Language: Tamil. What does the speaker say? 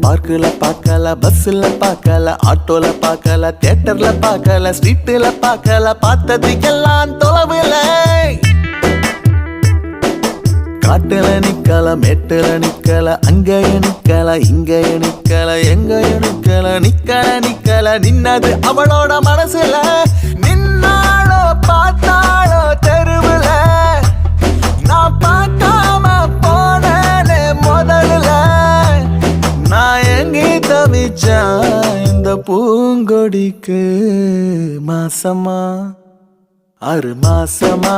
பார்க்கல பார்க்கல பார்க்கல பஸ்ல பார்க்கல ஆட்டோல பார்க்கல தியேட்டர்ல பார்க்கல ஸ்ட்ரீட்ல பார்க்கல பார்த்ததுக்கெல்லாம் தொலைவில காட்டுல நிக்கல மேட்டுல நிக்கல அங்கேய நிக்கல இங்கேய நிக்கல எங்கேய நிக்கல நிக்கல நிக்கல நின்னது அவளோட மனசுல நின்னாளோ பார்த்தாளோ தெருவுல நான் பார்க்காம போனேனே முதல்ல நான் எங்கே தவிச்சேன் இந்த பூங்கொடிக்கு மாசமா 6 மாசமா